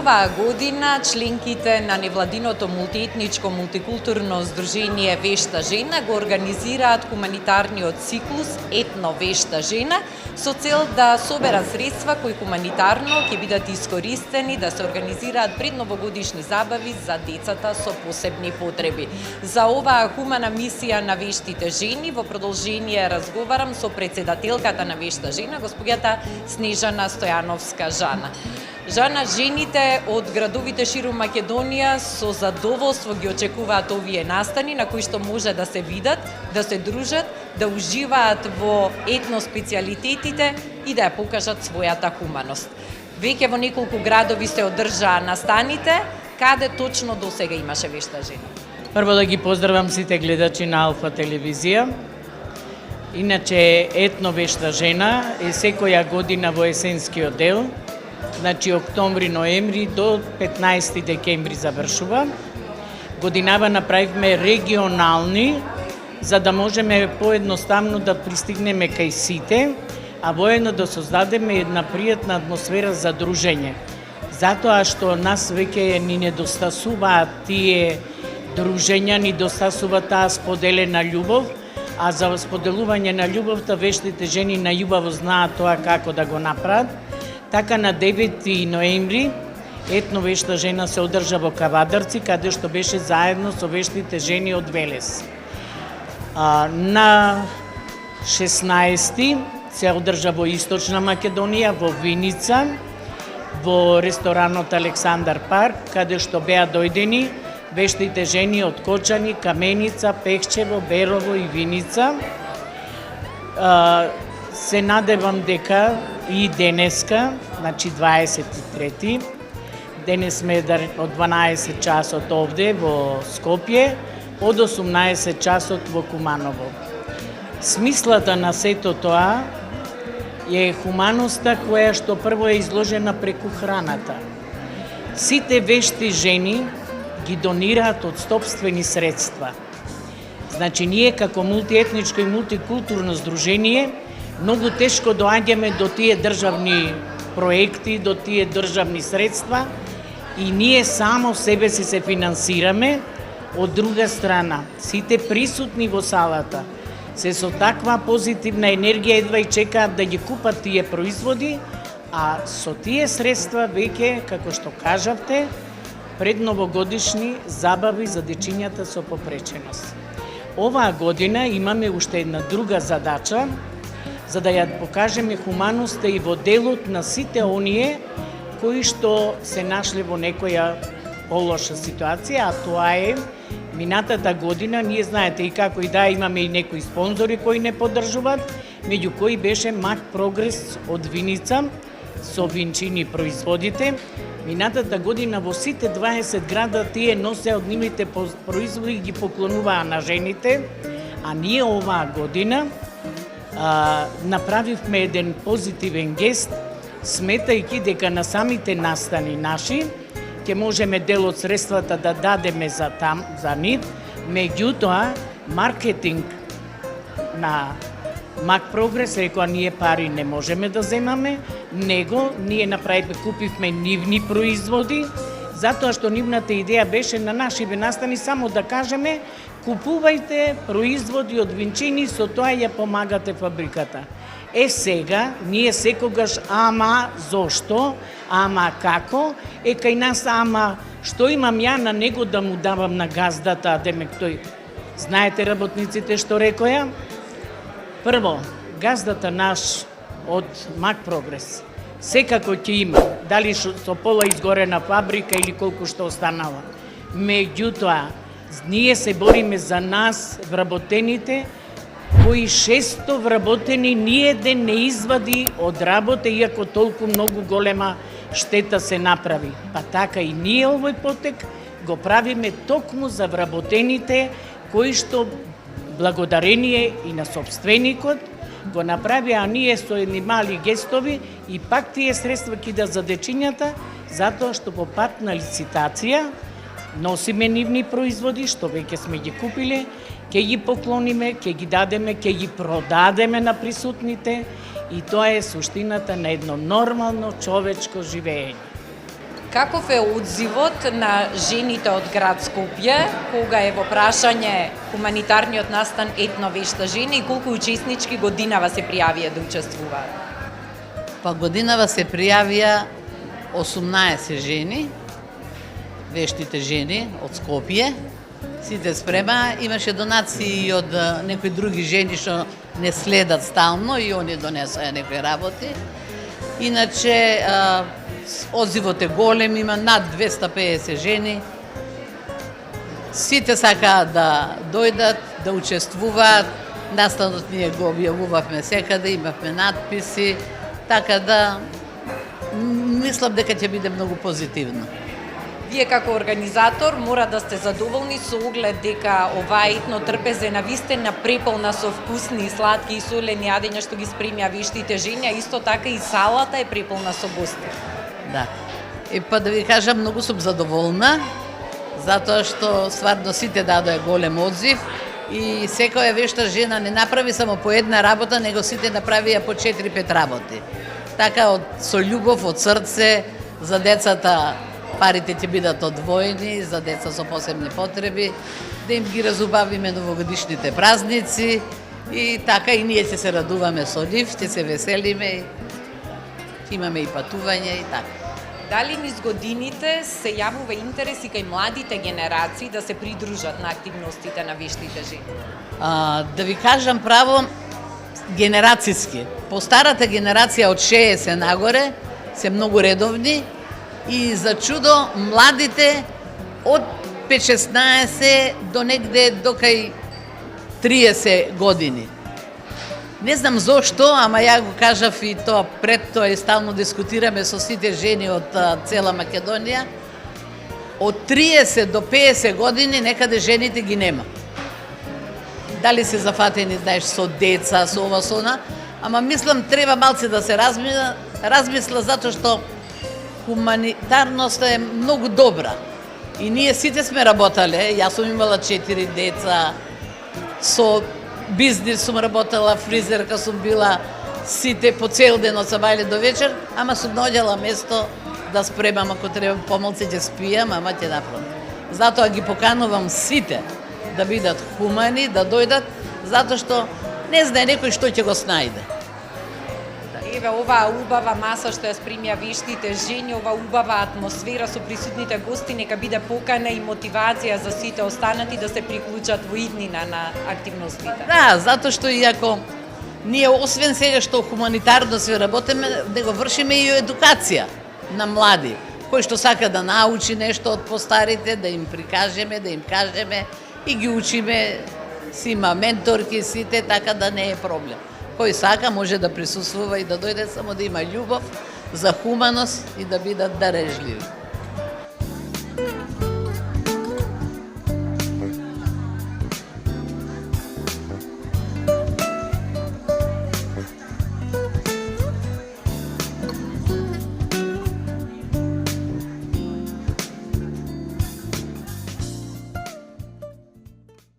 оваа година членките на невладиното мултиетничко мултикултурно здружение Вешта жена го организираат хуманитарниот циклус Етно Вешта жена со цел да соберат средства кои хуманитарно ќе бидат искористени да се организираат предновогодишни забави за децата со посебни потреби. За оваа хумана мисија на Вештите жени во продолжение разговарам со председателката на Вешта жена, господјата Снежана Стојановска-Жана. Жана, жените од градовите ширум Македонија со задоволство ги очекуваат овие настани на кои што може да се видат, да се дружат, да уживаат во етно специјалитетите и да ја покажат својата хуманост. Веќе во неколку градови се одржаа настаните, каде точно досега имаше Вешта жена? Прво да ги поздравам сите гледачи на Алфа телевизија. Иначе Етно Вешта жена е секоја година во есенскиот дел, значи октомври-ноември до 15 декември завршува. Годинава направивме регионални, за да можеме поедноставно да пристигнеме кај сите, а воедно да создадеме една пријатна атмосфера за дружење. Затоа што нас веќе ни недостасуваат тие дружења, ни достасува таа споделена љубов, а за споделување на љубовта Вештите жени најубаво знаат тоа како да го направат. Така на 9 ноември Етно Вешта жена се одржа во Кавадарци, каде што беше заедно со Вештите жени од Велес. На 16 се одржа во Источна Македонија, во Виница, во ресторанот Александар парк, каде што беа дојдени Вештите жени од Кочани, Каменица, Пехчево, Берово и Виница. Се надевам дека и денеска, значи 23. Денес сме од 12 часот овде во Скопје, од 18 часот во Куманово. Смислата на сето тоа е хуманоста која што прво е изложена преку храната. Сите Вешти жени ги донираат од собствени средства. Значи, ние како мултиетничко и мултикултурно здружение многу тешко доаѓаме до тие државни проекти, до тие државни средства и ние само себе си се финансираме. Од друга страна, сите присутни во салата се со таква позитивна енергија едва и чекаат да ги купат тие производи, а со тие средства веќе, како што кажавте, предновогодишни забави за дечињата со попреченост. Оваа година имаме уште една друга задача, за да ја покажеме хуманоста и во делот на сите оние кои што се нашле во некоја полоша ситуација, а тоа е минатата година, ние знаете и како и да имаме и некои спонзори кои не поддржуваат, меѓу кои беше Мак Прогрес од Виница со винчини производите. Минатата година во сите 20 града тие носеа од нивните производи и ги поклонуваа на жените, а ние оваа година направивме еден позитивен гест, сметајќи дека на самите настани наши ќе можеме дел од средствата да дадеме за нив, меѓутоа маркетинг на Мак Прогрес рекоа ние пари не можеме да земаме, него ние направивме, купивме нивни производи, затоа што нивната идеја беше на нашиве настани само да кажеме купувајте производи од винчини, со тоа ја помагате фабриката. Сега, ние секогаш, ама зошто, ама како, кај нас, ама што имам ја на него да му давам на газдата, демек тој. Знаете работниците што рекоја? Прво, газдата наш од Мак Прогрес секако ќе има, дали со пола изгорена фабрика или колку што останала. Меѓутоа, ние се бориме за нас, вработените, кои 600 вработени ниеден не извади од работа, иако толку многу голема штета се направи. Па така и ние овој потек го правиме токму за вработените, кои што благодарение и на собственикот го направија, а ние со едни мали гестови и пак тие средства кида за дечињата, затоа што по пат на лицитација носиме нивни производи, што веќе сме ги купиле, ќе ги поклониме, ќе ги дадеме, ќе ги продадеме на присутните и тоа е суштината на едно нормално човечко живење. Каков е одзивот на жените од град Скопје кога е во прашање хуманитарниот настан Етно вешта жена и колку учеснички годинава се пријавија да учествуваат? Па годинава се пријавија 18 жени, вештите жени од Скопје. Сите спрема, имаше донации и од некои други жени што не следат стално и они донесоа некои работи. Иначе одзивот е голем, има над 250 жени. Сите сакаат да дојдат, да учествуваат. Настанот ние го објавувавме секаде, имавме надписи, така да мислам дека ќе биде многу позитивно. Вие како организатор мора да сте задоволни со оглед дека оваа етно трпезе навистина преполна со вкусни и сладки и солени јадења што ги спремја вештите жени, а исто така и салата е преполна со гости. Да. Па да ви кажам, многу сум задоволна, затоа што стварно сите дадоа голем одзив и секоја вешта жена не направи само по една работа, него сите направија по 4-5 работи. Така со љубов, од срце, за децата парите ќе бидат одвоени, за деца со посебни потреби, да им ги разубавиме новогодишните празници и така и ние ќе се радуваме со нив, ќе се веселиме, имаме и патување и така. Дали низ годините се јавува интерес и кај младите генерации да се придружат на активностите на вештите жени? Да ви кажам право, генерацијски. По старата генерација од 60 нагоре се многу редовни и за чудо младите од 5-16 до негде до кај 30 години. Не знам зошто, ама ја го кажав и тоа пред тоа и стално дискутираме со сите жени од цела Македонија. Од 30 до 50 години некаде жените ги нема. Дали се зафатени, знаеш, со деца, со ова, со она, ама мислам треба малце да се размисла затоа што хуманитарноста е многу добра. И ние сите сме работале, јас сум имала 4 деца, со бизнис сум работела, фризерка сум била, сите по цел ден од сабајле до вечер, ама сум наоѓала место да спремам, ако треба помалце ќе спијам, ама ќе направам. Затоа ги поканувам сите да бидат хумани, да дојдат, затоа што не знае некој што ќе го снајде. Еве оваа убава маса што ја спремја вештите жени, оваа убава атмосфера со присутните гости, нека биде покана и мотивација за сите останати да се приклучат во иднина на активностите. Да, затоа што иако ние освен сега што хуманитарно се работиме, него вршиме и едукација на млади, кој што сака да научи нешто од постарите, да им прикажеме, да им кажеме и ги учиме, си има менторки сите, така да не е проблем. Кој сака може да присуствува и да дојде, само да има љубов за хуманост и да бидат дарежливи.